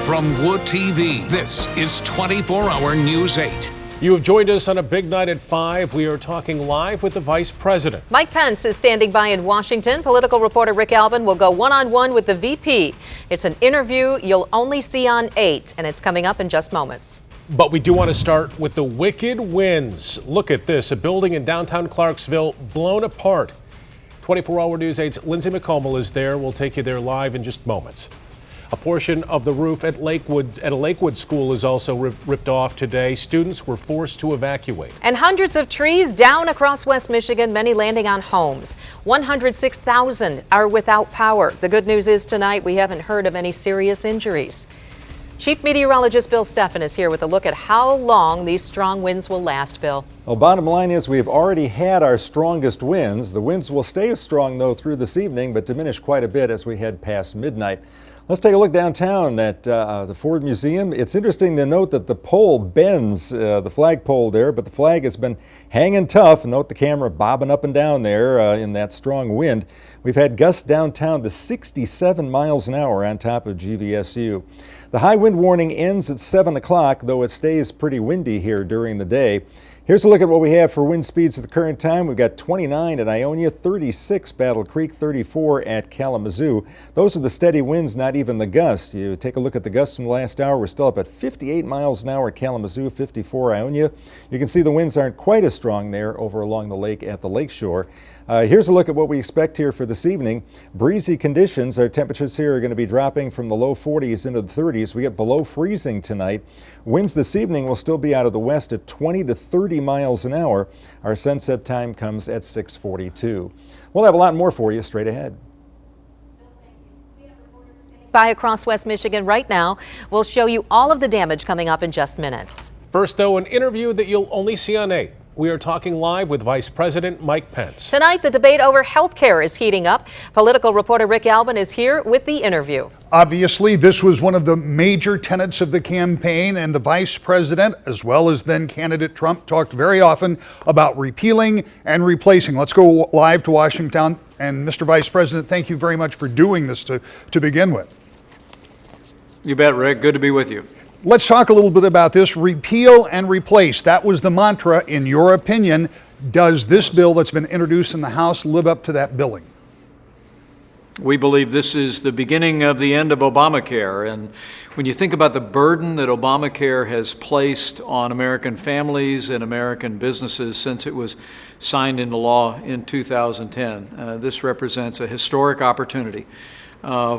From Wood TV, this is 24-Hour News 8. You have joined us on a big night at 5. We are talking live with the Vice President. Mike Pence is standing by in Washington. Political reporter Rick Albin will go one-on-one with the VP. It's an interview you'll only see on 8, and it's coming up in just moments. But we do want to start with the wicked winds. Look at this, a building in downtown Clarksville blown apart. 24-Hour News 8's Lindsay McComal is there. We'll take you there live in just moments. A portion of the roof at a Lakewood school is also ripped off today. Students were forced to evacuate. And hundreds of trees down across West Michigan, many landing on homes. 106,000 are without power. The good news is tonight we haven't heard of any serious injuries. Chief Meteorologist Bill Steffen is here with a look at how long these strong winds will last, Bill. Well, bottom line is we've already had our strongest winds. The winds will stay strong, though, through this evening, but diminish quite a bit as we head past midnight. Let's take a look downtown at the Ford Museum. It's interesting to note that the pole bends, the flagpole there, but the flag has been hanging tough. Note the camera bobbing up and down there in that strong wind. We've had gusts downtown to 67 miles an hour on top of GVSU. The high wind warning ends at 7 o'clock, though it stays pretty windy here during the day. Here's a look at what we have for wind speeds at the current time. We've got 29 at Ionia, 36 Battle Creek, 34 at Kalamazoo. Those are the steady winds, not even the gusts. You take a look at the gusts from the last hour. We're still up at 58 miles an hour at Kalamazoo, 54 Ionia. You can see the winds aren't quite as strong there over along the lake at the lakeshore. Here's a look at what we expect here for this evening. Breezy conditions. Our temperatures here are going to be dropping from the low 40s into the 30s. We get below freezing tonight. Winds this evening will still be out of the west at 20 to 30 miles an hour. Our sunset time comes at 6:42. We'll have a lot more for you straight ahead. By across West Michigan right now. We'll show you all of the damage coming up in just minutes. First, though, an interview that you'll only see on 8. We are talking live with Vice President Mike Pence. Tonight, the debate over health care is heating up. Political reporter Rick Albin is here with the interview. Obviously, this was one of the major tenets of the campaign, and the vice president, as well as then candidate Trump, talked very often about repealing and replacing. Let's go live to Washington. And Mr. Vice President, thank you very much for doing this to begin with. You bet, Rick. Good to be with you. Let's talk a little bit about this. Repeal and replace. That was the mantra. In your opinion, does this bill that's been introduced in the House live up to that billing? We believe this is the beginning of the end of Obamacare. And when you think about the burden that Obamacare has placed on American families and American businesses since it was signed into law in 2010, this represents a historic opportunity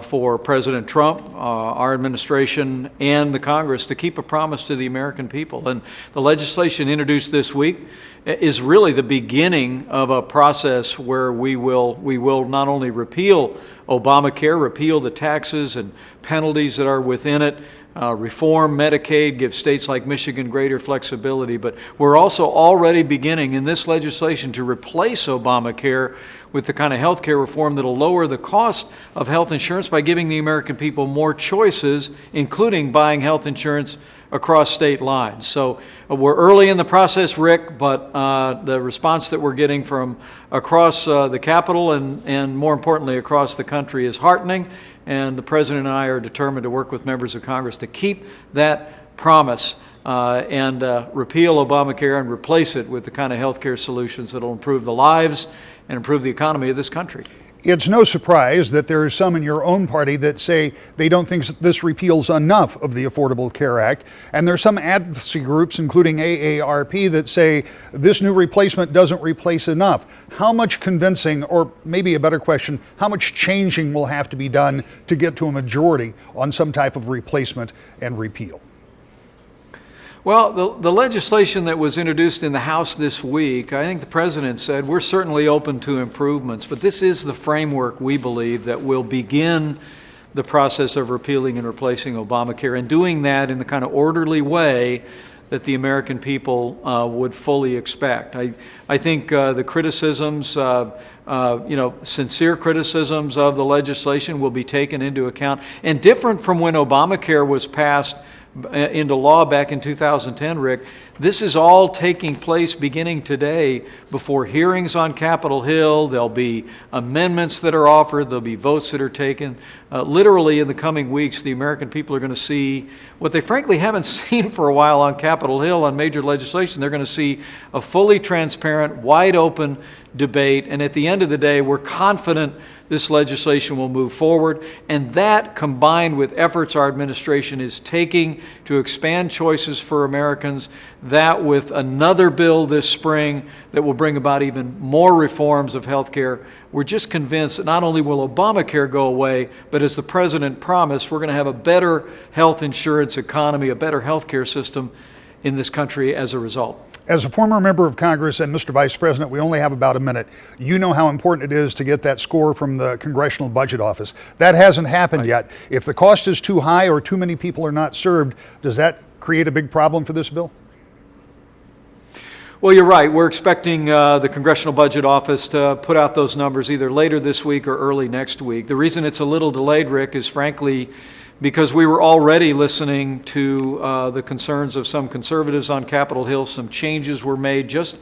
for President Trump, our administration, and the Congress to keep a promise to the American people. And the legislation introduced this week is really the beginning of a process where we will not only repeal Obamacare, repeal the taxes and penalties that are within it, reform Medicaid, give states like Michigan greater flexibility, but we're also already beginning in this legislation to replace Obamacare with the kind of health care reform that'll lower the cost of health insurance by giving the American people more choices, including buying health insurance across state lines. So we're early in the process, Rick, but the response that we're getting from across the Capitol and more importantly across the country is heartening. And the President and I are determined to work with members of Congress to keep that promise and repeal Obamacare and replace it with the kind of health care solutions that will improve the lives and improve the economy of this country. It's no surprise that there are some in your own party that say they don't think this repeals enough of the Affordable Care Act. And there's some advocacy groups, including AARP, that say this new replacement doesn't replace enough. How much convincing, or maybe a better question, how much changing will have to be done to get to a majority on some type of replacement and repeal? Well, the legislation that was introduced in the House this week, I think the President said we're certainly open to improvements, but this is the framework we believe that will begin the process of repealing and replacing Obamacare, and doing that in the kind of orderly way that the American people would fully expect. I think the criticisms, sincere criticisms of the legislation will be taken into account, and different from when Obamacare was passed into law back in 2010, Rick, This is all taking place beginning today before hearings on Capitol Hill. There'll be amendments that are offered. There'll be votes that are taken. Literally in the coming weeks, the American people are going to see what they frankly haven't seen for a while on Capitol Hill on major legislation. They're going to see a fully transparent, wide open debate. And at the end of the day, we're confident this legislation will move forward, and that, combined with efforts our administration is taking to expand choices for Americans, that with another bill this spring that will bring about even more reforms of health care, we're just convinced that not only will Obamacare go away, but as the president promised, we're going to have a better health insurance economy, a better health care system in this country as a result. As a former member of Congress and Mr. Vice President, we only have about a minute. You know how important it is to get that score from the Congressional Budget Office. That hasn't happened yet. If the cost is too high or too many people are not served, does that create a big problem for this bill? Well, you're right. We're expecting the Congressional Budget Office to put out those numbers either later this week or early next week. The reason it's a little delayed, Rick, is frankly because we were already listening to the concerns of some conservatives on Capitol Hill. Some changes were made just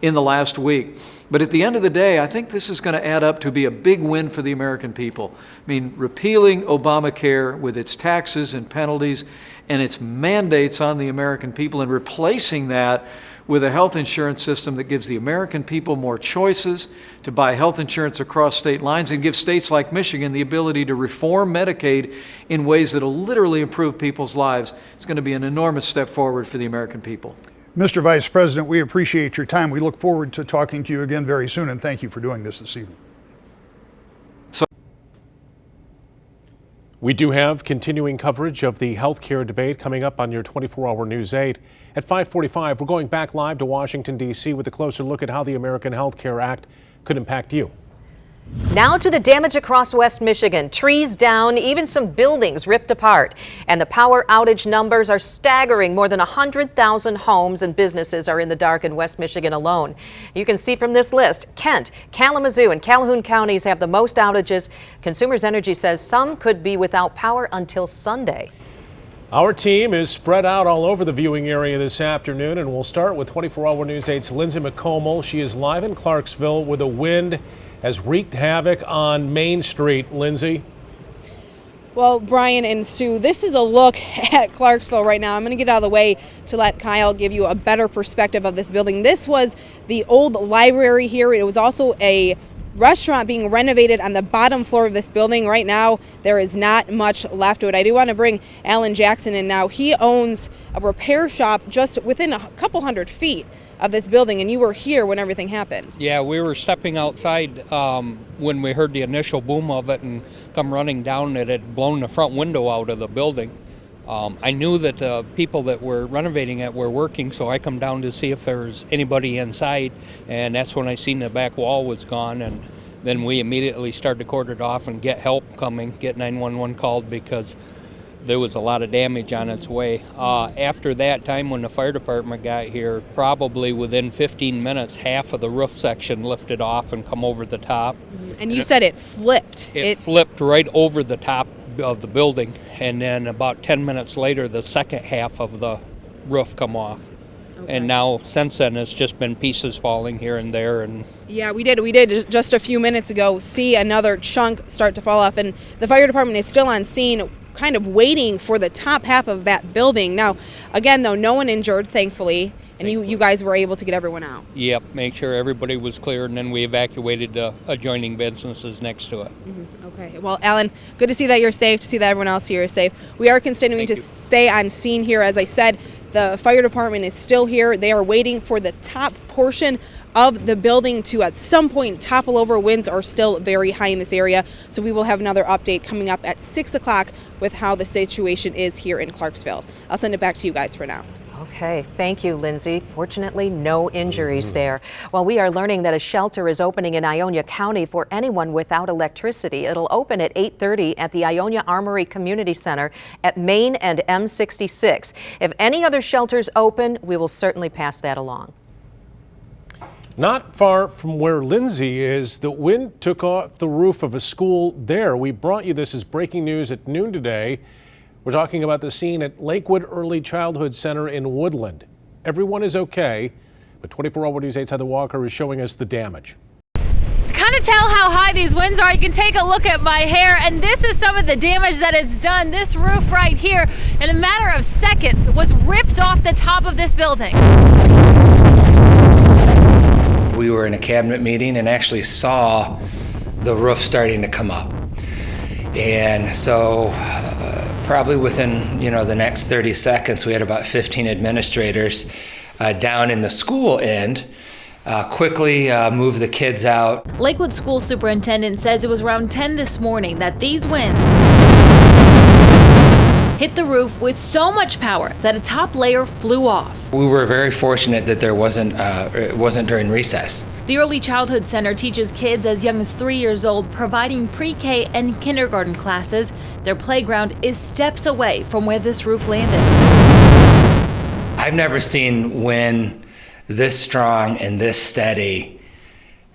in the last week. But at the end of the day, I think this is going to add up to be a big win for the American people. I mean, repealing Obamacare with its taxes and penalties and its mandates on the American people and replacing that with a health insurance system that gives the American people more choices to buy health insurance across state lines and gives states like Michigan the ability to reform Medicaid in ways that will literally improve people's lives. It's going to be an enormous step forward for the American people. Mr. Vice President, we appreciate your time. We look forward to talking to you again very soon, and thank you for doing this evening. We do have continuing coverage of the health care debate coming up on your 24-hour News 8. At 5:45, we're going back live to Washington, D.C. with a closer look at how the American Health Care Act could impact you. Now to the damage across West Michigan. Trees down, even some buildings ripped apart. And the power outage numbers are staggering. More than 100,000 homes and businesses are in the dark in West Michigan alone. You can see from this list, Kent, Kalamazoo, and Calhoun counties have the most outages. Consumers Energy says some could be without power until Sunday. Our team is spread out all over the viewing area this afternoon, and we'll start with 24-hour News 8's Lindsay McComal. She is live in Clarksville with a wind has wreaked havoc on Main Street. Lindsay? Well, Brian and Sue, this is a look at Clarksville right now. I'm going to get out of the way to let Kyle give you a better perspective of this building. This was the old library here. It was also a restaurant being renovated on the bottom floor of this building. Right now, there is not much left of it. I do want to bring Alan Jackson in now. He owns a repair shop just within a couple hundred feet of this building, and you were here when everything happened. Yeah, we were stepping outside when we heard the initial boom of it and come running down. It had blown the front window out of the building. I knew that the people that were renovating it were working, so I come down to see if there was anybody inside, and that's when I seen the back wall was gone, and then we immediately started to cordon it off and get help coming, get 911 called because there was a lot of damage on its way. After that time, when the fire department got here, probably within 15 minutes, half of the roof section lifted off and come over the top. And you said it flipped. It flipped right over the top of the building, and then about 10 minutes later, the second half of the roof come off. Okay. And now, since then, it's just been pieces falling here and there. And yeah, we did just a few minutes ago see another chunk start to fall off, and the fire department is still on scene, kind of waiting for the top half of that building. Now, again, though, no one injured, thankfully, and you guys were able to get everyone out. Yep, make sure everybody was clear, and then we evacuated the adjoining businesses next to it. Mm-hmm. Okay. Well, Alan, good to see that you're safe, to see that everyone else here is safe. We are continuing to stay on scene here. As I said, the fire department is still here. They are waiting for the top portion of the building to at some point topple over. Winds are still very high in this area, so we will have another update coming up at 6 o'clock with how the situation is here in Clarksville. I'll send it back to you guys for now. Okay, thank you, Lindsay. Fortunately, no injuries there. Well, we are learning that a shelter is opening in Ionia County for anyone without electricity. It'll open at 8:30 at the Ionia Armory Community Center at Main and M66. If any other shelters open, we will certainly pass that along. Not far from where Lindsay is, the wind took off the roof of a school there. We brought you this as breaking news at noon today. We're talking about the scene at Lakewood Early Childhood Center in Woodland. everyone is okay, but 24-hour News 8's Heather Walker is showing us the damage. To kind of tell how high these winds are, you can take a look at my hair, and this is some of the damage that it's done. This roof right here, in a matter of seconds, was ripped off the top of this building. We were in a cabinet meeting and actually saw the roof starting to come up. And so probably within, the next 30 seconds, we had about 15 administrators down in the school end quickly move the kids out. Lakewood School Superintendent says it was around 10 this morning that these winds hit the roof with so much power that a top layer flew off. We were very fortunate that it wasn't during recess. The Early Childhood Center teaches kids as young as 3 years old, providing pre-K and kindergarten classes. Their playground is steps away from where this roof landed. I've never seen wind this strong and this steady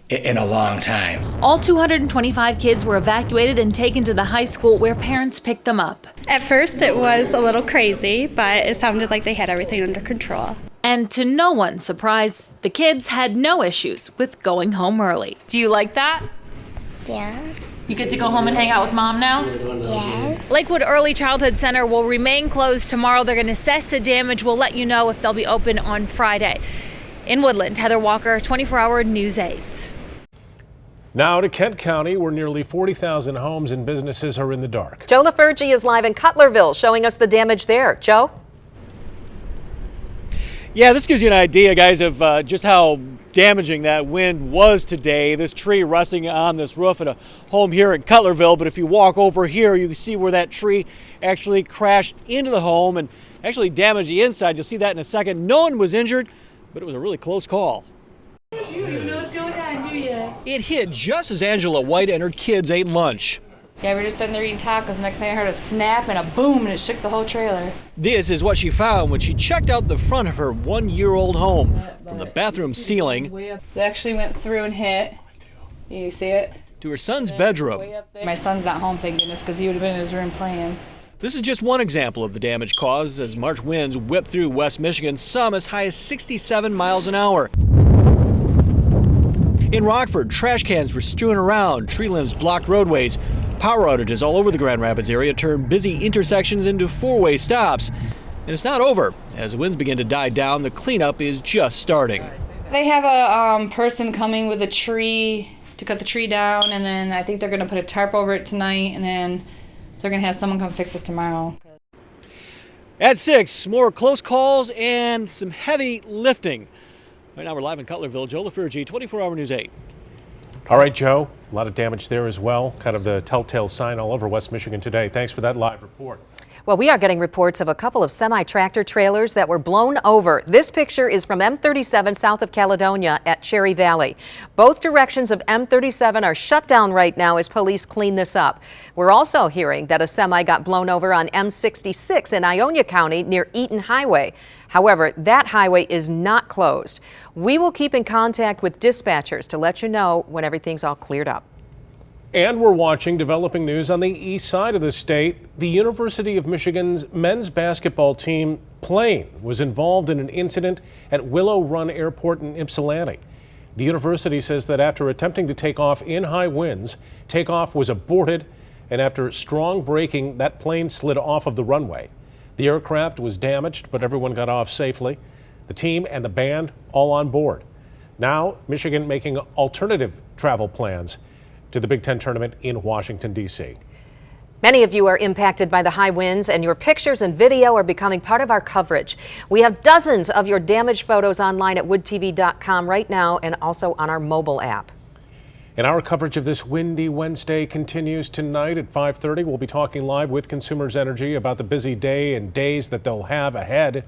in a long time. All 225 kids were evacuated and taken to the high school where parents picked them up. At first it was a little crazy, but it sounded like they had everything under control. And to no one's surprise, the kids had no issues with going home early. Do you like that? Yeah. You get to go home and hang out with mom now? Yeah. Lakewood Early Childhood Center will remain closed tomorrow. They're going to assess the damage. We'll let you know if they'll be open on Friday. In Woodland, Heather Walker, 24-hour News 8. Now to Kent County, where nearly 40,000 homes and businesses are in the dark. Joe LaFergie is live in Cutlerville showing us the damage there. Joe? Yeah, this gives you an idea, guys, of just how damaging that wind was today. This tree resting on this roof at a home here in Cutlerville. But if you walk over here, you can see where that tree actually crashed into the home and actually damaged the inside. You'll see that in a second. No one was injured, but it was a really close call. You don't even know what's going on, do you? It hit just as Angela White and her kids ate lunch. Yeah, we were just sitting there eating tacos. Next thing I heard a snap and a boom, and it shook the whole trailer. This is what she found when she checked out the front of her one-year-old home. From the bathroom ceiling, It actually went through and hit. You see it? to her son's bedroom. My son's not home, thank goodness, because he would have been in his room playing. This is just one example of the damage caused as March winds whipped through West Michigan, some as high as 67 miles an hour. In Rockford, trash cans were strewn around, tree limbs blocked roadways. Power outages all over the Grand Rapids area turned busy intersections into four-way stops. And it's not over. As the winds begin to die down, the cleanup is just starting. They have a person coming with a tree to cut the tree down, and then I think they're going to put a tarp over it tonight, and then they're going to have someone come fix it tomorrow. At 6, more close calls and some heavy lifting. Right now we're live in Cutlerville. Joe LaFergie, 24-hour News 8. All right, Joe, a lot of damage there as well. Kind of the telltale sign all over West Michigan today. Thanks for that live report. Well, we are getting reports of a couple of semi-tractor trailers that were blown over. This picture is from M37 south of Caledonia at Cherry Valley. Both directions of M37 are shut down right now as police clean this up. We're also hearing that a semi got blown over on M66 in Ionia County near Eaton Highway. However, that highway is not closed. We will keep in contact with dispatchers to let you know when everything's all cleared up. And we're watching developing news on the east side of the state. The University of Michigan's men's basketball team plane was involved in an incident at Willow Run Airport in Ypsilanti. The university says that after attempting to take off in high winds, takeoff was aborted, and after strong braking, that plane slid off of the runway. The aircraft was damaged, but everyone got off safely. The team and the band all on board. Now, Michigan making alternative travel plans to the Big Ten tournament in Washington, D.C. Many of you are impacted by the high winds, and your pictures and video are becoming part of our coverage. We have dozens of your damaged photos online at woodtv.com right now and also on our mobile app. And our coverage of this windy Wednesday continues tonight at 5:30. We'll be talking live with Consumers Energy about the busy day and days that they'll have ahead.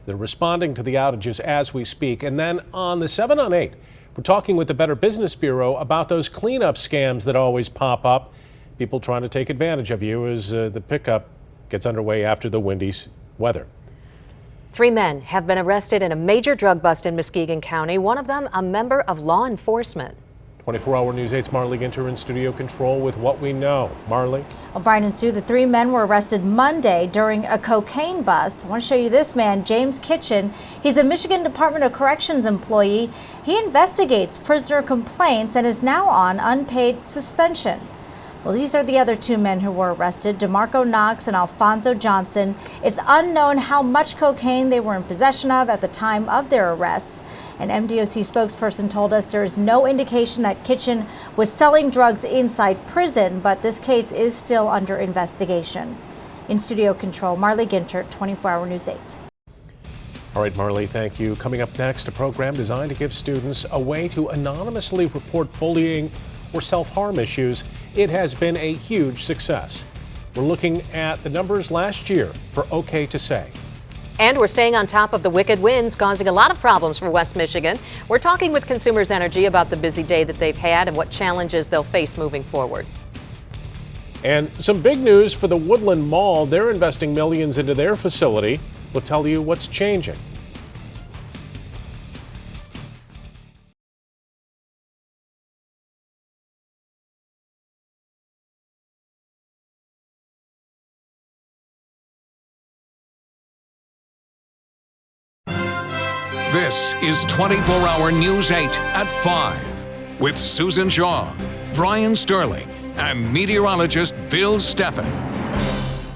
They're responding to the outages as we speak. And then on the 7 on 8, we're talking with the Better Business Bureau about those cleanup scams that always pop up. People trying to take advantage of you as the pickup gets underway after the windy weather. 3 men have been arrested in a major drug bust in Muskegon County, one of them a member of law enforcement. 24-hour News 8's Marley Ginter in studio control with what we know. Marley? Well, Brian and Sue, the three men were arrested Monday during a cocaine bust. I want to show you this man, James Kitchen. He's a Michigan Department of Corrections employee. He investigates prisoner complaints and is now on unpaid suspension. Well, these are the other two men who were arrested, DeMarco Knox and Alfonso Johnson. It's unknown how much cocaine they were in possession of at the time of their arrests. An MDOC spokesperson told us there is no indication that Kitchen was selling drugs inside prison, but this case is still under investigation. In studio control, Marley Ginter, 24-hour News 8. All right, Marley, thank you. Coming up next, a program designed to give students a way to anonymously report bullying or self-harm issues. It has been a huge success. We're looking at the numbers last year for OK to Say. And we're staying on top of the wicked winds causing a lot of problems for West Michigan. We're talking with Consumers Energy about the busy day that they've had and what challenges they'll face moving forward. And some big news for the Woodland Mall. They're investing millions into their facility. We'll tell you what's changing. This is 24-hour News 8 at 5 with Susan Shaw, Brian Sterling, and meteorologist Bill Steffen.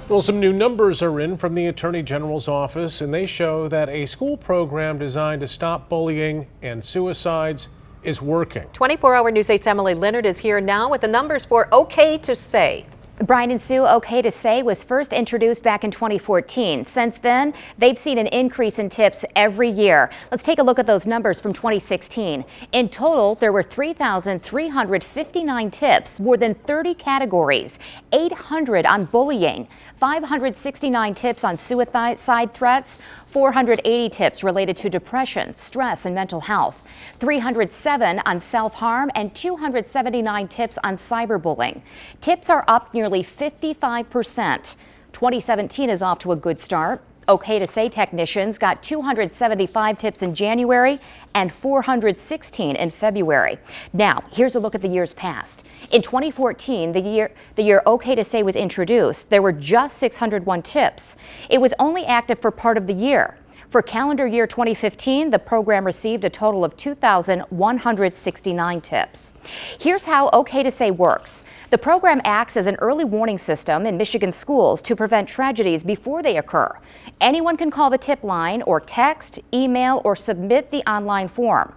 Well, some new numbers are in from the Attorney General's office, and they show that a school program designed to stop bullying and suicides is working. 24-hour News 8's Emily Leonard is here now with the numbers for OK to Say. Brian and Sue, OK to Say was first introduced back in 2014. Since then, they've seen an increase in tips every year. Let's take a look at those numbers from 2016. In total, there were 3,359 tips, more than 30 categories, 800 on bullying, 569 tips on suicide threats, 480 tips related to depression, stress, and mental health, 307 on self-harm, and 279 tips on cyberbullying. Tips are up nearly 55%. 2017 is off to a good start. OK to Say technicians got 275 tips in January and 416 in February. Now, here's a look at the years past. In 2014, the year OK to Say was introduced, there were just 601 tips. It was only active for part of the year. For calendar year 2015, the program received a total of 2,169 tips. Here's how OK to Say works. The program acts as an early warning system in Michigan schools to prevent tragedies before they occur. Anyone can call the tip line or text, email, or submit the online form.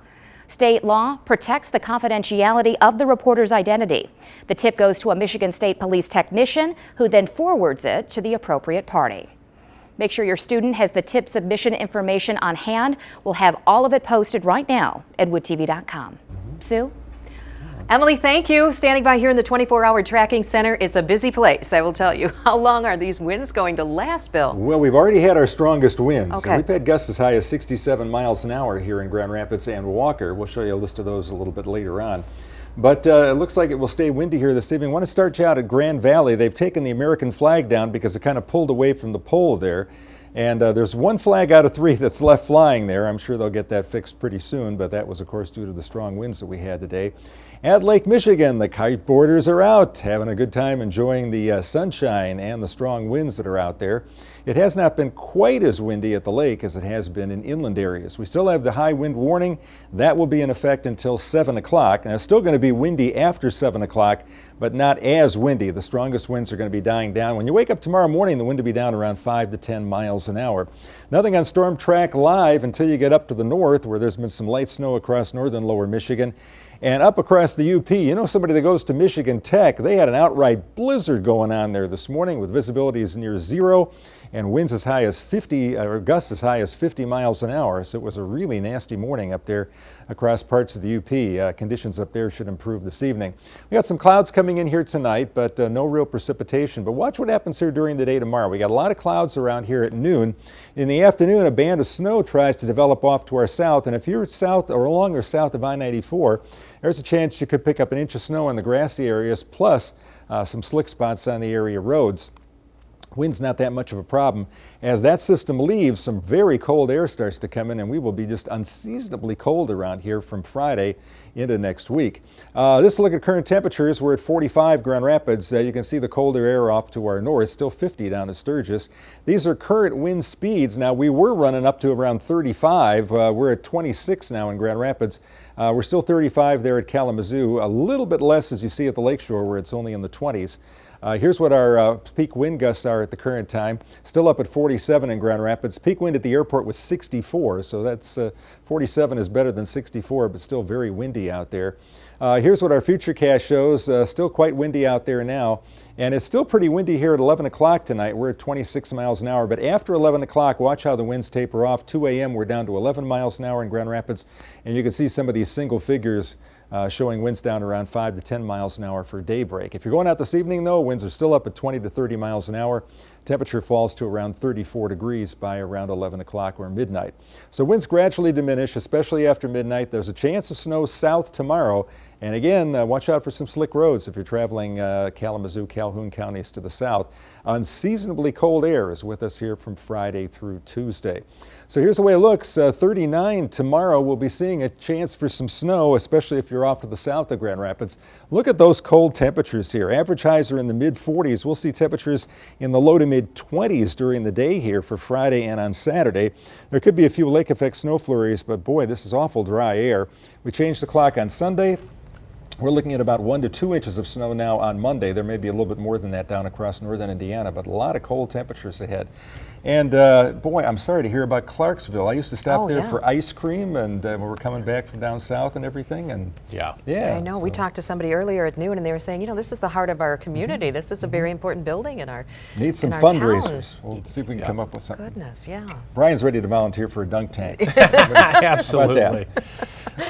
State law protects the confidentiality of the reporter's identity. The tip goes to a Michigan State Police technician who then forwards it to the appropriate party. Make sure your student has the tip submission information on hand. We'll have all of it posted right now at woodtv.com. Sue? Emily, thank you. Standing by here in the 24-hour tracking center. It's a busy place, I will tell you. How long are these winds going to last, Bill? Well, we've already had our strongest winds. Okay. We've had gusts as high as 67 miles an hour here in Grand Rapids and Walker. We'll show you a list of those a little bit later on. But it looks like it will stay windy here this evening. I want to start you out at Grand Valley. They've taken the American flag down because it kind of pulled away from the pole there. And there's one flag out of 3 that's left flying there. I'm sure they'll get that fixed pretty soon, but that was, of course, due to the strong winds that we had today. At Lake Michigan, the kiteboarders are out, having a good time enjoying the sunshine and the strong winds that are out there. It has not been quite as windy at the lake as it has been in inland areas. We still have the high wind warning. That will be in effect until 7 o'clock. And it's still going to be windy after 7 o'clock, but not as windy. The strongest winds are going to be dying down. When you wake up tomorrow morning, the wind will be down around 5 to 10 miles an hour. Nothing on Storm Track Live until you get up to the north, where there's been some light snow across northern lower Michigan. And up across the UP, you know, somebody that goes to Michigan Tech, they had an outright blizzard going on there this morning with visibility as near 0 and winds as high as 50, or gusts as high as 50 miles an hour. So it was a really nasty morning up there across parts of the UP. Conditions up there should improve this evening. We got some clouds coming in here tonight, but no real precipitation. But watch what happens here during the day tomorrow. We got a lot of clouds around here at noon. In the afternoon, a band of snow tries to develop off to our south. And if you're south or along or south of I-94, there's a chance you could pick up an inch of snow in the grassy areas, plus some slick spots on the area roads. Wind's not that much of a problem. As that system leaves, some very cold air starts to come in, and we will be just unseasonably cold around here from Friday into next week. This look at current temperatures. We're at 45 Grand Rapids. You can see the colder air off to our north, still 50 down at Sturgis. These are current wind speeds. Now, we were running up to around 35. We're at 26 now in Grand Rapids. We're still 35 there at Kalamazoo, a little bit less as you see at the lakeshore where it's only in the 20s. Here's what our peak wind gusts are at the current time. Still up at 47 in Grand Rapids. Peak wind at the airport was 64, so that's 47 is better than 64, but still very windy out there. Here's what our futurecast shows. Still quite windy out there now, and it's still pretty windy here at 11 o'clock tonight. We're at 26 miles an hour, but after 11 o'clock, watch how the winds taper off. 2 a.m. we're down to 11 miles an hour in Grand Rapids, and you can see some of these single figures showing winds down around 5 to 10 miles an hour for daybreak. If you're going out this evening, though, winds are still up at 20 to 30 miles an hour. Temperature falls to around 34 degrees by around 11 o'clock or midnight. So winds gradually diminish, especially after midnight. There's a chance of snow south tomorrow. And again, watch out for some slick roads if you're traveling Kalamazoo, Calhoun counties to the south. Unseasonably cold air is with us here from Friday through Tuesday. So here's the way it looks. 39 tomorrow. We'll be seeing a chance for some snow, especially if you're off to the south of Grand Rapids. Look at those cold temperatures here. Average highs are in the mid-40s. We'll see temperatures in the low to mid-20s during the day here for Friday and on Saturday. There could be a few lake effect snow flurries, but boy, this is awful dry air. We change the clock on Sunday. We're looking at about 1 to 2 inches of snow now on Monday. There may be a little bit more than that down across northern Indiana, but a lot of cold temperatures ahead. And boy, I'm sorry to hear about Clarksville. I used to stop there for ice cream, and when we're coming back from down south and everything. And yeah, I know. So. We talked to somebody earlier at noon, and they were saying, you know, this is the heart of our community. This is a very important building in our Need some in fundraisers. Town. We'll see if we can come up with something. Goodness, yeah. Brian's ready to volunteer for a dunk tank. Absolutely.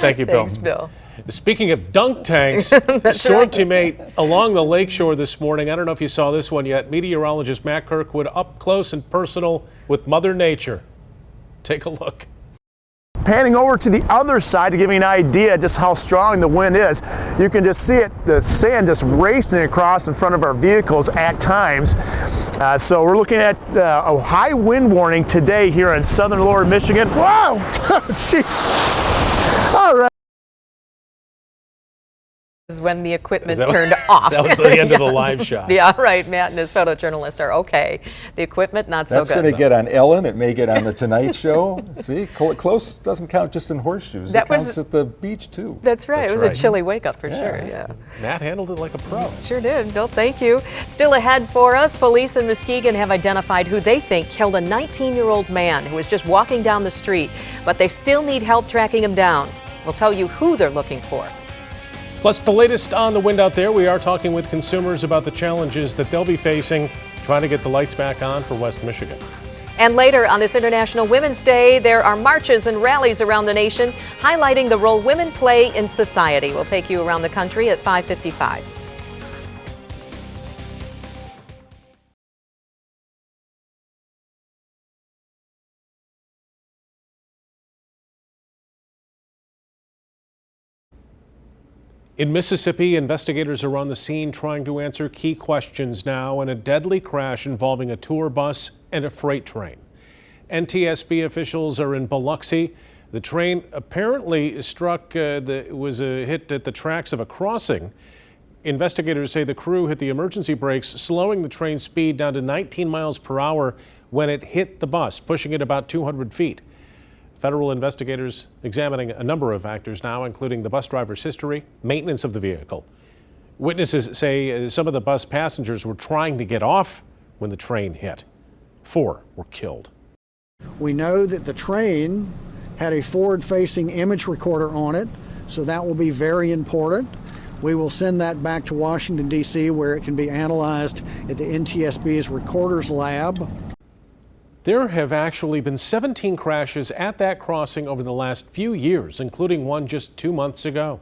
Thank you, Bill. Thanks, Bill. Speaking of dunk tanks, storm teammate along the lakeshore this morning. I don't know if you saw this one yet. Meteorologist Matt Kirkwood up close and personal with Mother Nature. Take a look. Panning over to the other side to give you an idea just how strong the wind is. You can just see it, the sand just racing across in front of our vehicles at times. So we're looking at a high wind warning today here in southern lower Michigan. Wow! Jeez. All right. When the equipment turned off. That was the end of the live shot. Yeah, right. Matt and his photojournalists are okay. The equipment, not so good. That's going to get on Ellen. It may get on the Tonight Show. See, close doesn't count just in horseshoes. It counts at the beach, too. That's right. It was a chilly wake-up for sure, yeah. Matt handled it like a pro. Sure did. Bill, thank you. Still ahead for us, police in Muskegon have identified who they think killed a 19-year-old man who was just walking down the street, but they still need help tracking him down. We'll tell you who they're looking for. Plus, the latest on the wind out there. We are talking with consumers about the challenges that they'll be facing trying to get the lights back on for West Michigan. And later on this International Women's Day, there are marches and rallies around the nation highlighting the role women play in society. We'll take you around the country at 5:55. In Mississippi, investigators are on the scene trying to answer key questions now in a deadly crash involving a tour bus and a freight train. NTSB officials are in Biloxi. The train apparently struck, was a hit at the tracks of a crossing. Investigators say the crew hit the emergency brakes, slowing the train's speed down to 19 miles per hour when it hit the bus, pushing it about 200 feet. Federal investigators examining a number of factors now, including the bus driver's history, maintenance of the vehicle. Witnesses say some of the bus passengers were trying to get off when the train hit. 4 were killed. We know that the train had a forward-facing image recorder on it, so that will be very important. We will send that back to Washington, D.C., where it can be analyzed at the NTSB's Recorders Lab. There have actually been 17 crashes at that crossing over the last few years, including one just 2 months ago.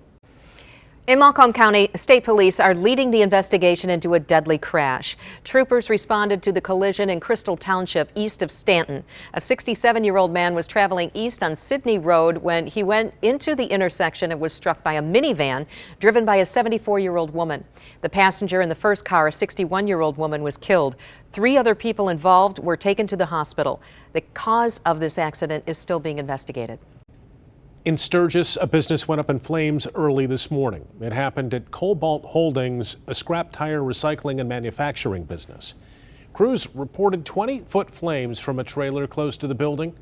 In Macomb County, state police are leading the investigation into a deadly crash. Troopers responded to the collision in Crystal Township, east of Stanton. A 67-year-old man was traveling east on Sydney Road when he went into the intersection and was struck by a minivan driven by a 74-year-old woman. The passenger in the first car, a 61-year-old woman, was killed. 3 other people involved were taken to the hospital. The cause of this accident is still being investigated. In Sturgis, a business went up in flames early this morning. It happened at Cobalt Holdings, a scrap tire recycling and manufacturing business. Crews reported 20-foot flames from a trailer close to the building.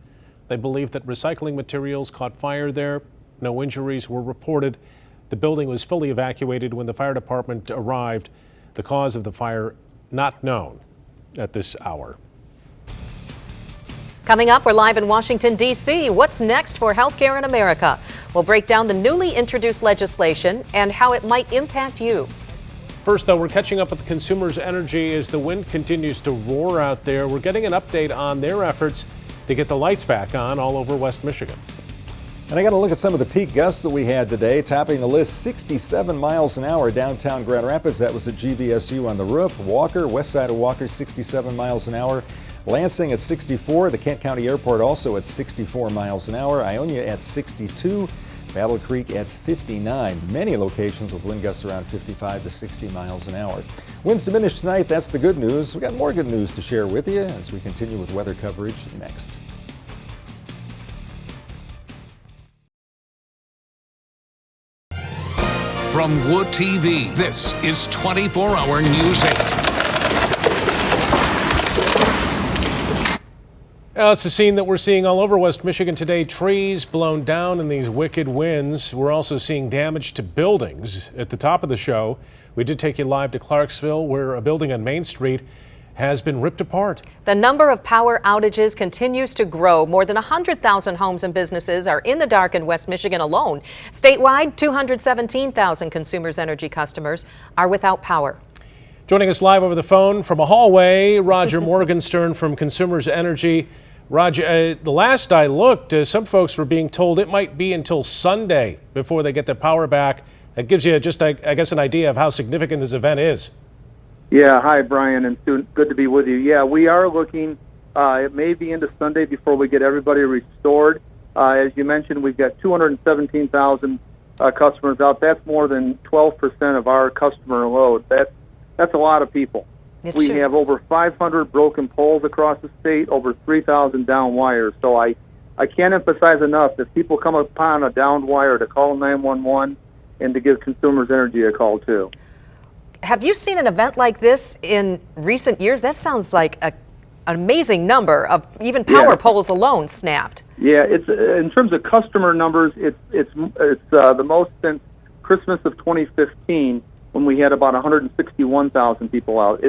They believe that recycling materials caught fire there. No injuries were reported. The building was fully evacuated when the fire department arrived. The cause of the fire not known at this hour. Coming up, we're live in Washington, D.C. What's next for healthcare in America? We'll break down the newly introduced legislation and how it might impact you. First, though, we're catching up with Consumers Energy as the wind continues to roar out there. We're getting an update on their efforts to get the lights back on all over West Michigan. And I got to look at some of the peak gusts that we had today. Topping the list, 67 miles an hour downtown Grand Rapids. That was at GVSU on the roof. Walker, west side of Walker, 67 miles an hour. Lansing at 64, the Kent County Airport also at 64 miles an hour, Ionia at 62, Battle Creek at 59. Many locations with wind gusts around 55 to 60 miles an hour. Winds diminished tonight, that's the good news. We got more good news to share with you as we continue with weather coverage next. From Wood TV, this is 24-Hour News 8. It's a scene that we're seeing all over West Michigan today. Trees blown down in these wicked winds. We're also seeing damage to buildings. At the top of the show, we did take you live to Clarksville, where a building on Main Street has been ripped apart. The number of power outages continues to grow. More than 100,000 homes and businesses are in the dark in West Michigan alone. Statewide, 217,000 Consumers Energy customers are without power. Joining us live over the phone from a hallway, Roger Morgenstern from Consumers Energy. Roger, the last I looked, some folks were being told it might be until Sunday before they get their power back. That gives you just, I guess, an idea of how significant this event is. Yeah, hi, Brian, and good to be with you. Yeah, we are looking, it may be into Sunday before we get everybody restored. As you mentioned, we've got 217,000 customers out. That's more than 12% of our customer load. That's a lot of people. We have over 500 broken poles across the state, over 3,000 down wires. So I can't emphasize enough, if people come upon a downed wire, to call 911 and to give Consumers Energy a call too. Have you seen an event like this in recent years? That sounds like an amazing number of even power poles alone snapped. Yeah, it's in terms of customer numbers, it's the most since Christmas of 2015, when we had about 161,000 people out.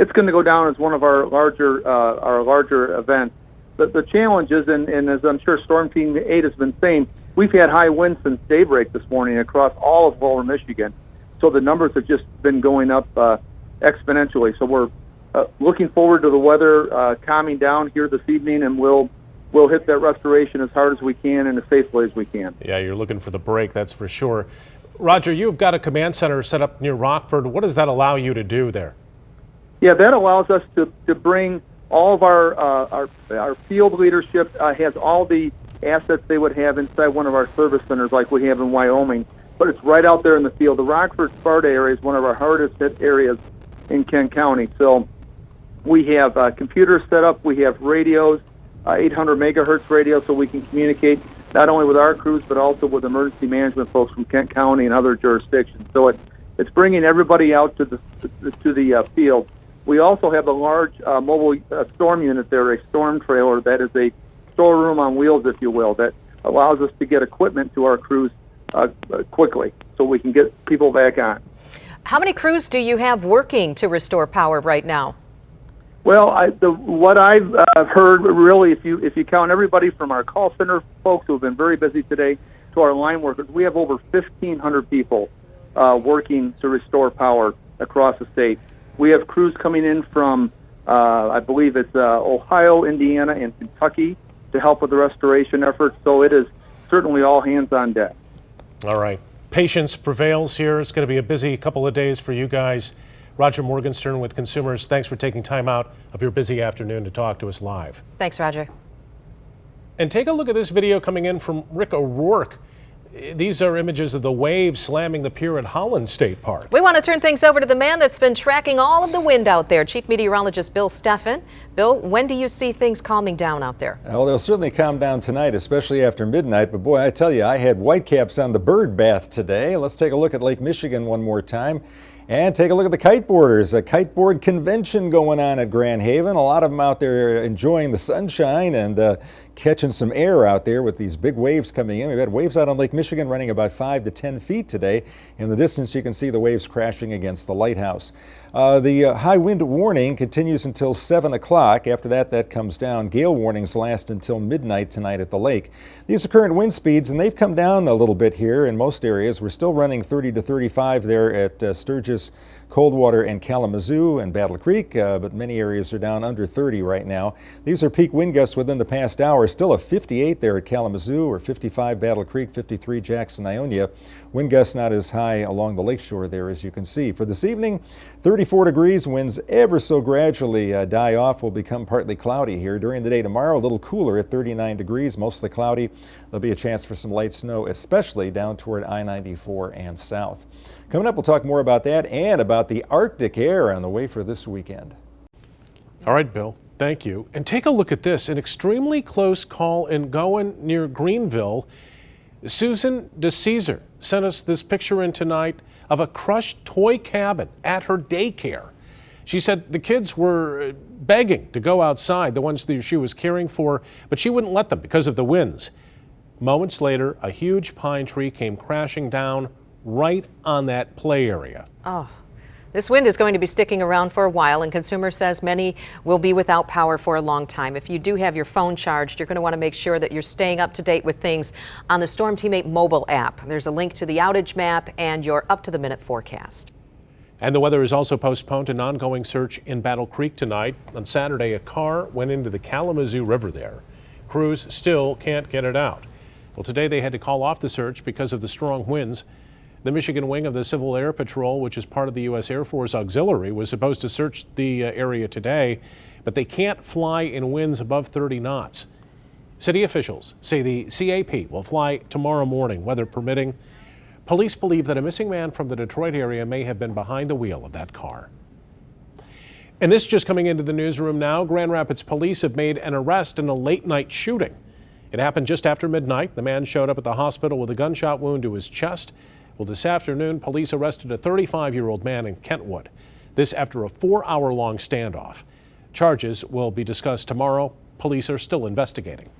It's going to go down as one of our larger events. The challenge is, and as I'm sure Storm Team 8 has been saying, we've had high winds since daybreak this morning across all of lower Michigan. So the numbers have just been going up exponentially. So we're looking forward to the weather calming down here this evening, and we'll hit that restoration as hard as we can and as safely as we can. Yeah, you're looking for the break, that's for sure. Roger, you've got a command center set up near Rockford. What does that allow you to do there? Yeah, that allows us to bring all of our field leadership, has all the assets they would have inside one of our service centers like we have in Wyoming, but it's right out there in the field. The Rockford-Sparta area is one of our hardest hit areas in Kent County. So we have computers set up, we have radios, 800 megahertz radio, so we can communicate not only with our crews but also with emergency management folks from Kent County and other jurisdictions. So it's bringing everybody out to the field. We also have a large mobile storm unit there, a storm trailer that is a storeroom on wheels, if you will, that allows us to get equipment to our crews quickly so we can get people back on. How many crews do you have working to restore power right now? Well, what I've heard, really, if you count everybody from our call center folks who have been very busy today to our line workers, we have over 1,500 people working to restore power across the state. We have crews coming in from, I believe it's Ohio, Indiana, and Kentucky to help with the restoration efforts. So it is certainly all hands on deck. All right. Patience prevails here. It's going to be a busy couple of days for you guys. Roger Morgenstern with Consumers, thanks for taking time out of your busy afternoon to talk to us live. Thanks, Roger. And take a look at this video coming in from Rick O'Rourke. These are images of the waves slamming the pier at Holland State Park. We want to turn things over to the man that's been tracking all of the wind out there, Chief Meteorologist Bill Steffen. Bill, when do you see things calming down out there? Well, they'll certainly calm down tonight, especially after midnight. But boy, I tell you, I had whitecaps on the bird bath today. Let's take a look at Lake Michigan one more time. And take a look at the kiteboarders. A kiteboard convention going on at Grand Haven. A lot of them out there enjoying the sunshine and catching some air out there with these big waves coming in. We've had waves out on Lake Michigan running about 5 to 10 feet today. In the distance, you can see the waves crashing against the lighthouse. The high wind warning continues until 7 o'clock. After that, that comes down. Gale warnings last until midnight tonight at the lake. These are current wind speeds, and they've come down a little bit here in most areas. We're still running 30 to 35 there at Sturgis, Coldwater, and Kalamazoo and Battle Creek, but many areas are down under 30 right now. These are peak wind gusts within the past hour. Still a 58 there at Kalamazoo, or 55 Battle Creek, 53 Jackson, Ionia. Wind gusts not as high along the lakeshore there, as you can see. For this evening, 34 degrees. Winds ever so gradually die off. Will become partly cloudy here. During the day tomorrow, a little cooler at 39 degrees, mostly cloudy. There'll be a chance for some light snow, especially down toward I-94 and south. Coming up, we'll talk more about that and about the Arctic air on the way for this weekend. All right, Bill, thank you. And take a look at this, an extremely close call in Gowan near Greenville. Susan DeCesar sent us this picture in tonight of a crushed toy cabin at her daycare. She said the kids were begging to go outside, the ones that she was caring for, but she wouldn't let them because of the winds. Moments later, a huge pine tree came crashing down right on that play area. Oh, this wind is going to be sticking around for a while, and Consumer says many will be without power for a long time. If you do have your phone charged, you're going to want to make sure that you're staying up to date with things on the Storm Teammate mobile app. There's a link to the outage map and your up-to-the-minute forecast. And the weather is also postponed to an ongoing search in Battle Creek tonight. On Saturday, a car went into the Kalamazoo River there. Crews still can't get it out. Well, today they had to call off the search because of the strong winds. The Michigan wing of the Civil Air Patrol, which is part of the U.S. Air Force Auxiliary, was supposed to search the area today, but they can't fly in winds above 30 knots. City officials say the CAP will fly tomorrow morning, weather permitting. Police believe that a missing man from the Detroit area may have been behind the wheel of that car. And this just coming into the newsroom now, Grand Rapids police have made an arrest in a late-night shooting. It happened just after midnight. The man showed up at the hospital with a gunshot wound to his chest. Well, this afternoon, police arrested a 35-year-old man in Kentwood. This after a 4-hour-long standoff. Charges will be discussed tomorrow. Police are still investigating.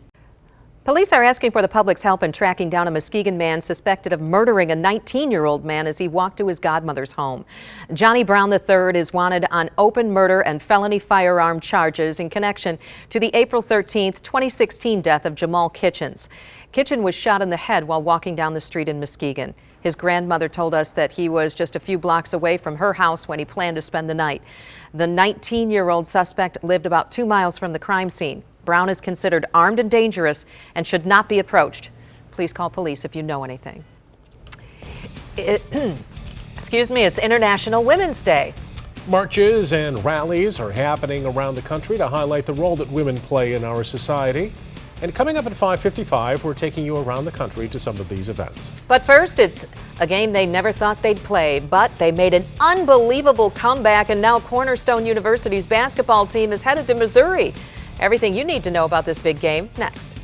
Police are asking for the public's help in tracking down a Muskegon man suspected of murdering a 19-year-old man as he walked to his godmother's home. Johnny Brown III is wanted on open murder and felony firearm charges in connection to the April 13th, 2016 death of Jamal Kitchens. Kitchen was shot in the head while walking down the street in Muskegon. His grandmother told us that he was just a few blocks away from her house when he planned to spend the night. The 19-year-old suspect lived about 2 miles from the crime scene. Brown is considered armed and dangerous and should not be approached. Please call police if you know anything. Excuse me, it's International Women's Day. Marches and rallies are happening around the country to highlight the role that women play in our society. And coming up at 5:55, we're taking you around the country to some of these events. But first, it's a game they never thought they'd play, but they made an unbelievable comeback, and now Cornerstone University's basketball team is headed to Missouri. Everything you need to know about this big game, next.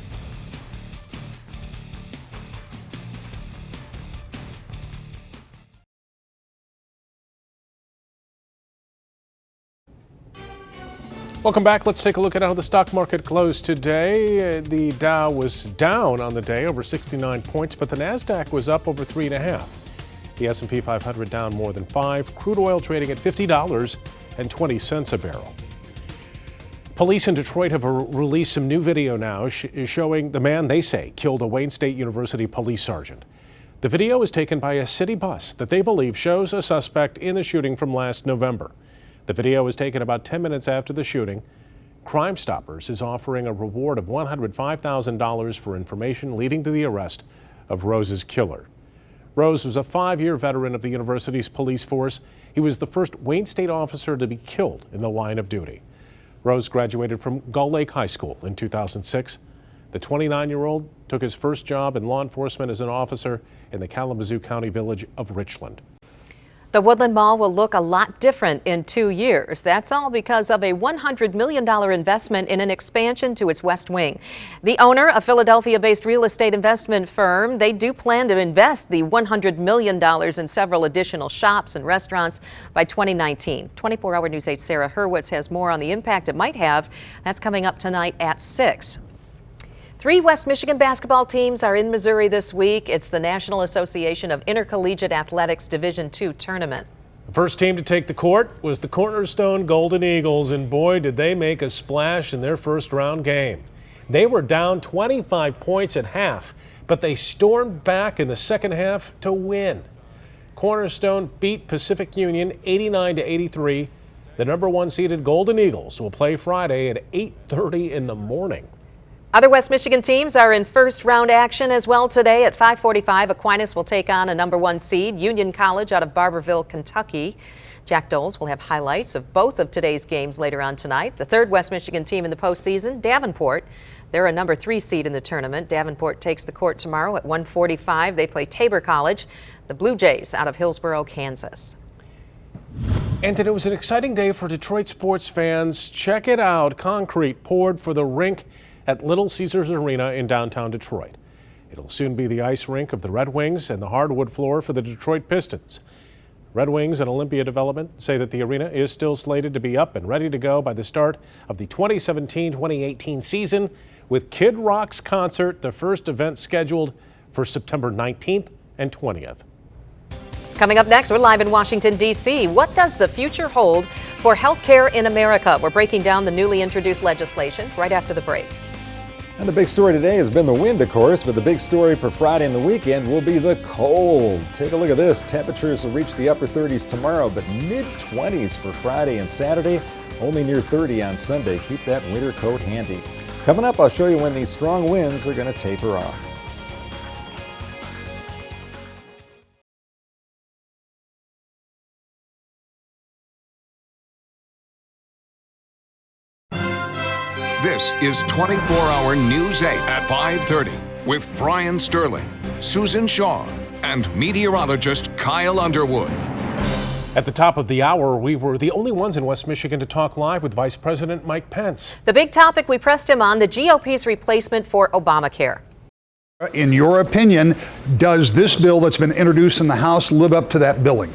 Welcome back. Let's take a look at how the stock market closed today. The Dow was down on the day, over 69 points, but the Nasdaq was up over 3.5. The S&P 500 down more than 5. Crude oil trading at $50.20 a barrel. Police in Detroit have released some new video now showing the man they say killed a Wayne State University police sergeant. The video is taken by a city bus that they believe shows a suspect in the shooting from last November. The video was taken about 10 minutes after the shooting. Crime Stoppers is offering a reward of $105,000 for information leading to the arrest of Rose's killer. Rose was a 5-year veteran of the university's police force. He was the first Wayne State officer to be killed in the line of duty. Rose graduated from Gull Lake High School in 2006. The 29-year-old took his first job in law enforcement as an officer in the Kalamazoo County village of Richland. The Woodland Mall will look a lot different in 2 years. That's all because of a $100 million investment in an expansion to its west wing. The owner, a Philadelphia-based real estate investment firm, they do plan to invest the $100 million in several additional shops and restaurants by 2019. 24-hour News 8's Sarah Hurwitz has more on the impact it might have. That's coming up tonight at 6. 3 West Michigan basketball teams are in Missouri this week. It's the National Association of Intercollegiate Athletics Division II tournament. The first team to take the court was the Cornerstone Golden Eagles, and boy, did they make a splash in their first round game. They were down 25 points at half, but they stormed back in the second half to win. Cornerstone beat Pacific Union 89-83. The number 1 seeded Golden Eagles will play Friday at 8:30 in the morning. Other West Michigan teams are in first round action as well today. At 5:45, Aquinas will take on a number 1 seed, Union College out of Barberville, Kentucky. Jack Doles will have highlights of both of today's games later on tonight. The 3rd West Michigan team in the postseason, Davenport. They're a number 3 seed in the tournament. Davenport takes the court tomorrow at 1:45. They play Tabor College, the Blue Jays out of Hillsboro, Kansas. And it was an exciting day for Detroit sports fans. Check it out. Concrete poured for the rink at Little Caesars Arena in downtown Detroit. It'll soon be the ice rink of the Red Wings and the hardwood floor for the Detroit Pistons. Red Wings and Olympia Development say that the arena is still slated to be up and ready to go by the start of the 2017-2018 season, with Kid Rock's concert, the first event scheduled for September 19th and 20th. Coming up next, we're live in Washington, D.C. What does the future hold for health care in America? We're breaking down the newly introduced legislation right after the break. And the big story today has been the wind, of course, but the big story for Friday and the weekend will be the cold. Take a look at this. Temperatures will reach the upper 30s tomorrow, but mid-20s for Friday and Saturday, only near 30 on Sunday. Keep that winter coat handy. Coming up, I'll show you when these strong winds are going to taper off. This is 24-hour News 8 at 5:30 with Brian Sterling, Susan Shaw, and meteorologist Kyle Underwood. At the top of the hour, we were the only ones in West Michigan to talk live with Vice President Mike Pence. The big topic we pressed him on, the GOP's replacement for Obamacare. In your opinion, does this bill that's been introduced in the House live up to that billing?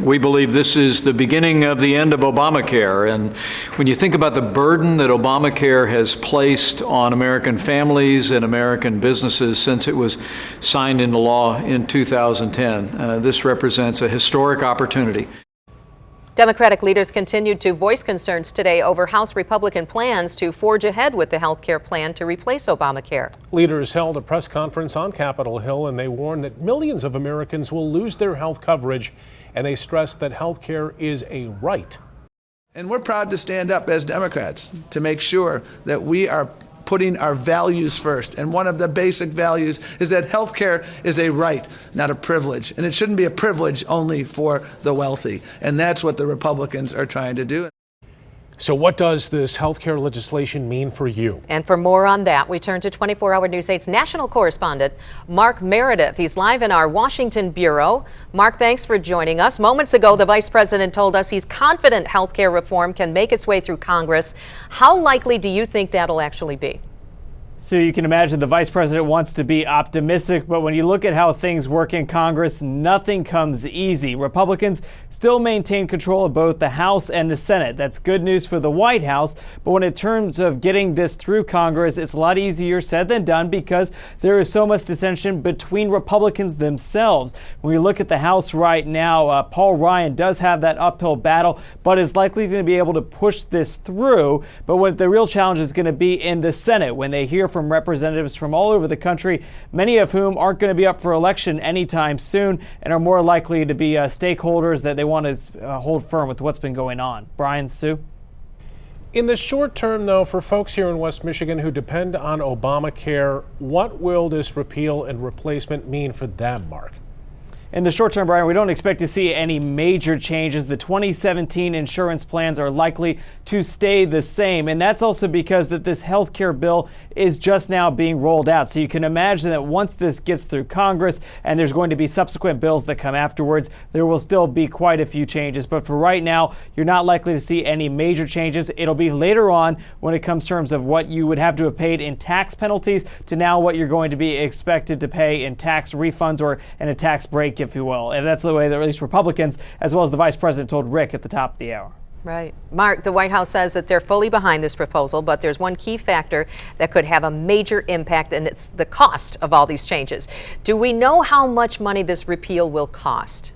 We believe this is the beginning of the end of Obamacare. And when you think about the burden that Obamacare has placed on American families and American businesses since it was signed into law in 2010, this represents a historic opportunity. Democratic leaders continued to voice concerns today over House Republican plans to forge ahead with the health care plan to replace Obamacare. Leaders held a press conference on Capitol Hill, and they warned that millions of Americans will lose their health coverage, and they stressed that health care is a right. And we're proud to stand up as Democrats to make sure that we are putting our values first. And one of the basic values is that health care is a right, not a privilege. And it shouldn't be a privilege only for the wealthy. And that's what the Republicans are trying to do. So what does this health care legislation mean for you? And for more on that, we turn to 24-hour News 8's national correspondent, Mark Meredith. He's live in our Washington bureau. Mark, thanks for joining us. Moments ago, the vice president told us he's confident health care reform can make its way through Congress. How likely do you think that'll actually be? So you can imagine the vice president wants to be optimistic, but when you look at how things work in Congress, nothing comes easy. Republicans still maintain control of both the House and the Senate. That's good news for the White House, but when in terms of getting this through Congress, it's a lot easier said than done because there is so much dissension between Republicans themselves. When we look at the House right now, Paul Ryan does have that uphill battle, but is likely going to be able to push this through. But what the real challenge is going to be in the Senate when they hear from representatives from all over the country, many of whom aren't going to be up for election anytime soon and are more likely to be stakeholders that they want to hold firm with what's been going on. Brian, Sue? In the short term, though, for folks here in West Michigan who depend on Obamacare, what will this repeal and replacement mean for them, Mark? In the short term, Brian, we don't expect to see any major changes. The 2017 insurance plans are likely to stay the same. And that's also because that this health care bill is just now being rolled out. So you can imagine that once this gets through Congress and there's going to be subsequent bills that come afterwards, there will still be quite a few changes. But for right now, you're not likely to see any major changes. It'll be later on when it comes to terms of what you would have to have paid in tax penalties to now what you're going to be expected to pay in tax refunds or in a tax break, if you will. And that's the way that at least Republicans, as well as the vice president, told Rick at the top of the hour. Right. Mark, the White House says that they're fully behind this proposal, but there's one key factor that could have a major impact, and it's the cost of all these changes. Do we know how much money this repeal will cost?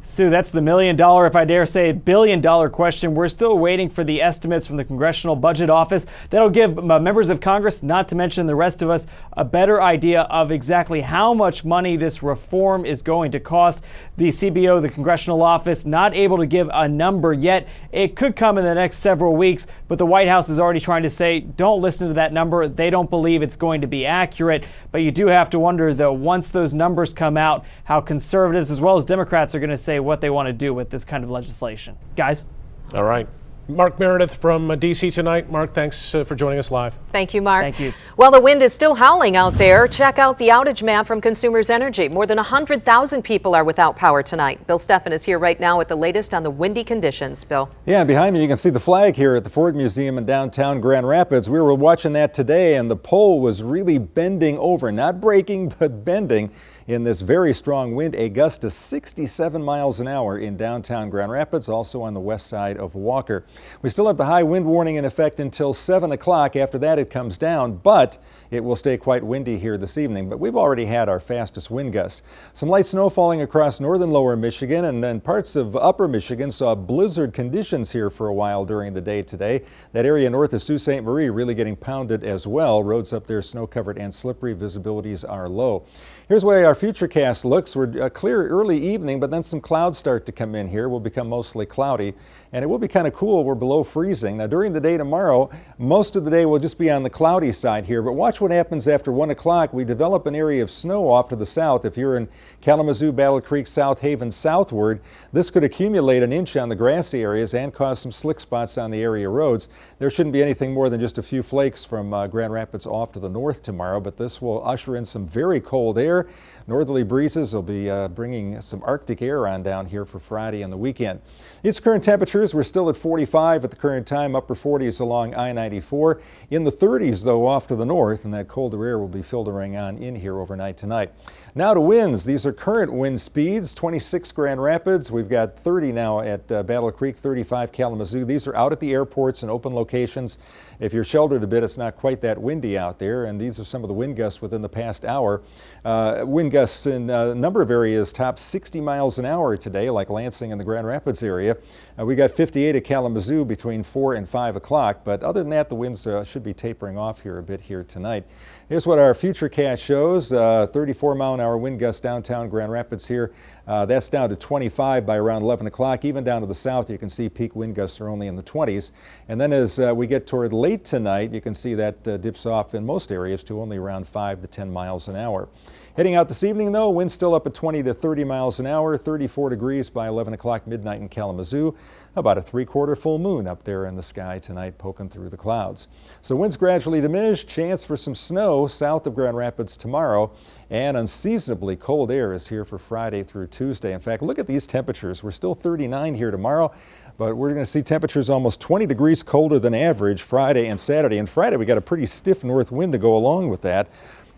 Sue, that's the $1 million, if I dare say, $1 billion question. We're still waiting for the estimates from the Congressional Budget Office. That'll give members of Congress, not to mention the rest of us, a better idea of exactly how much money this reform is going to cost. The CBO, the Congressional Office, not able to give a number yet. It could come in the next several weeks, but the White House is already trying to say, don't listen to that number. They don't believe it's going to be accurate. But you do have to wonder, though, once those numbers come out, how conservatives as well as Democrats are going to say what they want to do with this kind of legislation. Guys? All right. Mark Meredith from D.C. tonight. Mark, thanks for joining us live. Thank you, Mark. Thank you. Well, the wind is still howling out there. Check out the outage map from Consumers Energy. More than 100,000 people are without power tonight. Bill Steffen is here right now with the latest on the windy conditions. Bill. Yeah, behind me you can see the flag here at the Ford Museum in downtown Grand Rapids. We were watching that today, and the pole was really bending over, not breaking, but bending in this very strong wind, a gust of 67 miles an hour in downtown Grand Rapids, also on the west side of Walker. We still have the high wind warning in effect until 7 o'clock. After that, it comes down, but it will stay quite windy here this evening. But we've already had our fastest wind gusts. Some light snow falling across northern lower Michigan, and then parts of upper Michigan saw blizzard conditions here for a while during the day today. That area north of Sault Ste. Marie really getting pounded as well. Roads up there snow-covered and slippery. Visibilities are low. Here's the way our futurecast looks. We're clear early evening, but then some clouds start to come in here. Will become mostly cloudy, and it will be kind of cool. We're below freezing. Now, during the day tomorrow, most of the day will just be on the cloudy side here, but watch what happens after 1 o'clock. We develop an area of snow off to the south. If you're in Kalamazoo, Battle Creek, South Haven southward, this could accumulate an inch on the grassy areas and cause some slick spots on the area roads. There shouldn't be anything more than just a few flakes from Grand Rapids off to the north tomorrow, but this will usher in some very cold air. Northerly breezes will be bringing some Arctic air on down here for Friday and the weekend. Its current temperatures, we're still at 45 at the current time, upper 40s along I-94. In the 30s, though, off to the north, and that colder air will be filtering on in here overnight tonight. Now to winds. These are current wind speeds, 26 Grand Rapids. We've got 30 now at Battle Creek, 35 Kalamazoo. These are out at the airports and open locations. If you're sheltered a bit, it's not quite that windy out there, and these are some of the wind gusts within the past hour. Wind gusts in a number of areas top 60 miles an hour today, like Lansing and the Grand Rapids area. We got 58 at Kalamazoo between 4 and 5 o'clock, but other than that, the winds should be tapering off here a bit here tonight. Here's what our futurecast shows. 34 mile an hour wind gusts downtown Grand Rapids here. That's down to 25 by around 11 o'clock. Even down to the south, you can see peak wind gusts are only in the 20s. And then as we get toward late tonight, you can see that dips off in most areas to only around 5 to 10 miles an hour. Heading out this evening, though, winds still up at 20 to 30 miles an hour, 34 degrees by 11 o'clock midnight in Kalamazoo. About a 3/4 full moon up there in the sky tonight, poking through the clouds. So winds gradually diminish, chance for some snow south of Grand Rapids tomorrow, and unseasonably cold air is here for Friday through Tuesday. In fact, look at these temperatures. We're still 39 here tomorrow, but we're going to see temperatures almost 20 degrees colder than average Friday and Saturday. And Friday, we got a pretty stiff north wind to go along with that.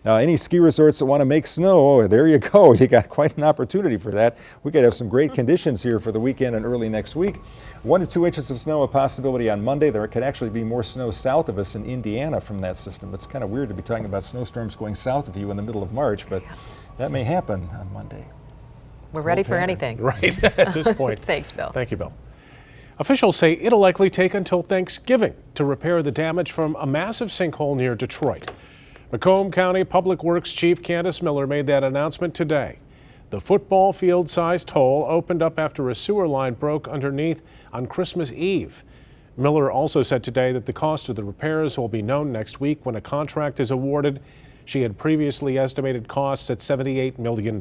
Any ski resorts that want to make snow, there you go. You got quite an opportunity for that. We could have some great conditions here for the weekend and early next week. 1 to 2 inches of snow a possibility on Monday. There could actually be more snow south of us in Indiana from that system. It's kind of weird to be talking about snowstorms going south of you in the middle of March, but that may happen on Monday. We're ready for anything. Right, at this point. Thanks, Bill. Thank you, Bill. Officials say it'll likely take until Thanksgiving to repair the damage from a massive sinkhole near Detroit. Macomb County Public Works Chief Candace Miller made that announcement today. The football field-sized hole opened up after a sewer line broke underneath on Christmas Eve. Miller also said today that the cost of the repairs will be known next week when a contract is awarded. She had previously estimated costs at $78 million.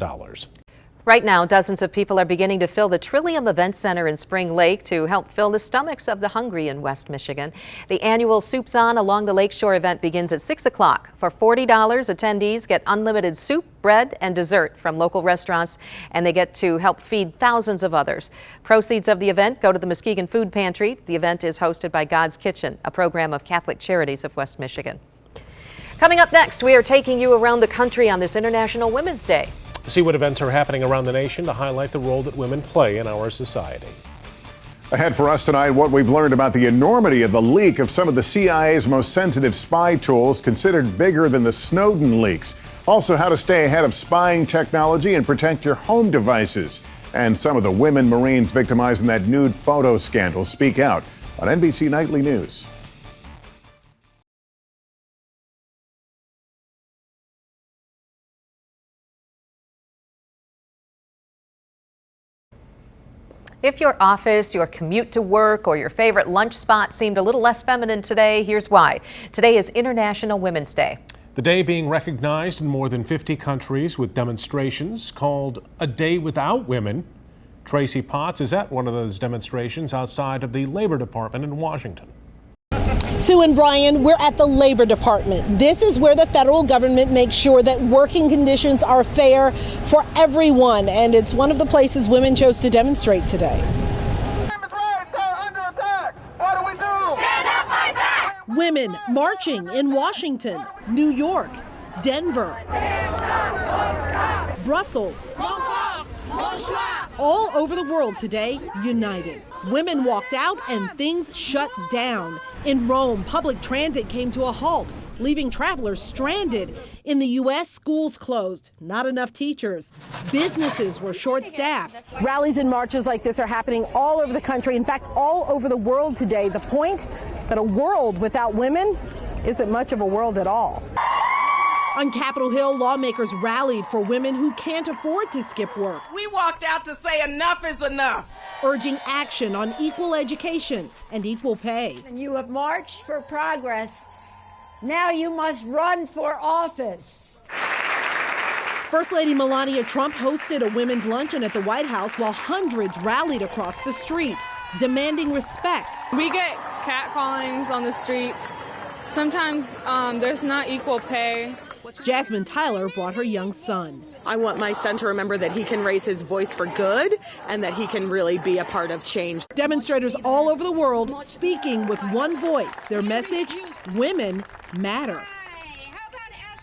Right now, dozens of people are beginning to fill the Trillium Event Center in Spring Lake to help fill the stomachs of the hungry in West Michigan. The annual Soups On Along the Lakeshore event begins at 6 o'clock. For $40, attendees get unlimited soup, bread, and dessert from local restaurants, and they get to help feed thousands of others. Proceeds of the event go to the Muskegon Food Pantry. The event is hosted by God's Kitchen, a program of Catholic Charities of West Michigan. Coming up next, we are taking you around the country on this International Women's Day. See what events are happening around the nation to highlight the role that women play in our society. Ahead for us tonight, what we've learned about the enormity of the leak of some of the CIA's most sensitive spy tools, considered bigger than the Snowden leaks. Also, how to stay ahead of spying technology and protect your home devices. And some of the women Marines victimized in that nude photo scandal speak out on NBC Nightly News. If your office, your commute to work, or your favorite lunch spot seemed a little less feminine today, here's why. Today is International Women's Day. The day being recognized in more than 50 countries with demonstrations called A Day Without Women. Tracy Potts is at one of those demonstrations outside of the Labor Department in Washington. Sue and Brian, we're at the Labor Department. This is where the federal government makes sure that working conditions are fair for everyone, and it's one of the places women chose to demonstrate today. Women's rights are under attack. What do we do? Stand up, fight back. Women marching in Washington, New York, Denver, Brussels, all over the world today, united. Women walked out and things shut down. In Rome, public transit came to a halt, leaving travelers stranded. In the U.S., schools closed, not enough teachers. Businesses were short-staffed. Rallies and marches like this are happening all over the country, in fact, all over the world today. The point that a world without women isn't much of a world at all. On Capitol Hill, lawmakers rallied for women who can't afford to skip work. We walked out to say enough is enough. Urging action on equal education and equal pay. You have marched for progress. Now you must run for office. First Lady Melania Trump hosted a women's luncheon at the White House while hundreds rallied across the street, demanding respect. We get catcallings on the streets. Sometimes there's not equal pay. Jasmine Tyler brought her young son. I want my son to remember that he can raise his voice for good and that he can really be a part of change. Demonstrators all over the world speaking with one voice. Their message, women matter.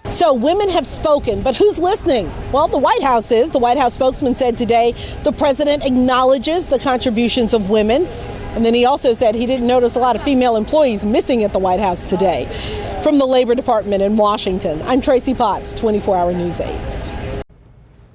So women have spoken, but who's listening? Well, the White House is. The White House spokesman said today the president acknowledges the contributions of women. And then he also said he didn't notice a lot of female employees missing at the White House today. From the Labor Department in Washington, I'm Tracy Potts, 24-Hour News 8.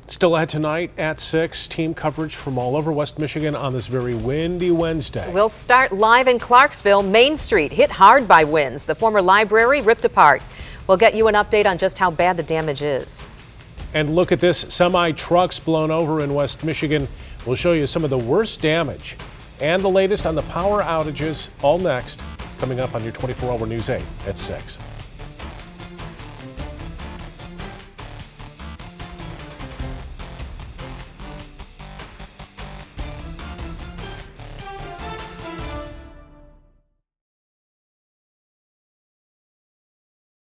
Still ahead tonight at 6, team coverage from all over West Michigan on this very windy Wednesday. We'll start live in Clarksville. Main Street hit hard by winds. The former library ripped apart. We'll get you an update on just how bad the damage is. And look at this, semi-trucks blown over in West Michigan. We'll show you some of the worst damage and the latest on the power outages, all next, coming up on your 24-Hour News 8 at 6.